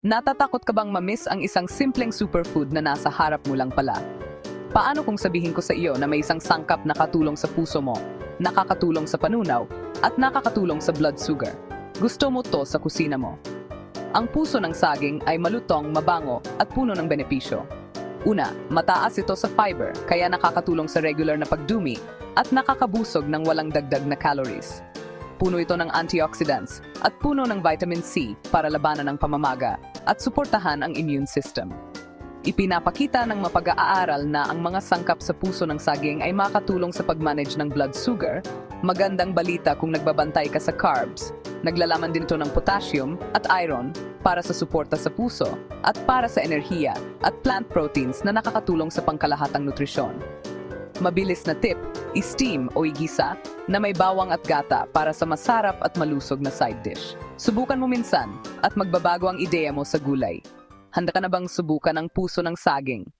Natatakot ka bang mamiss ang isang simpleng superfood na nasa harap mo lang pala? Paano kung sabihin ko sa iyo na may isang sangkap na katulong sa puso mo, nakakatulong sa panunaw, at nakakatulong sa blood sugar? Gusto mo to sa kusina mo. Ang puso ng saging ay malutong, mabango, at puno ng benepisyo. Una, mataas ito sa fiber, kaya nakakatulong sa regular na pagdumi at nakakabusog ng walang dagdag na calories. Puno ito ng antioxidants at puno ng vitamin C para labanan ang pamamaga at suportahan ang immune system. Ipinapakita ng mapag-aaral na ang mga sangkap sa puso ng saging ay makatulong sa pag-manage ng blood sugar. Magandang balita kung nagbabantay ka sa carbs. Naglalaman din ito ng potassium at iron para sa suporta sa puso at para sa enerhiya at plant proteins na nakakatulong sa pangkalahatang nutrisyon. Mabilis na tip, i-steam o igisa na may bawang at gata para sa masarap at malusog na side dish. Subukan mo minsan at magbabago ang ideya mo sa gulay. Handa ka na bang subukan ang puso ng saging?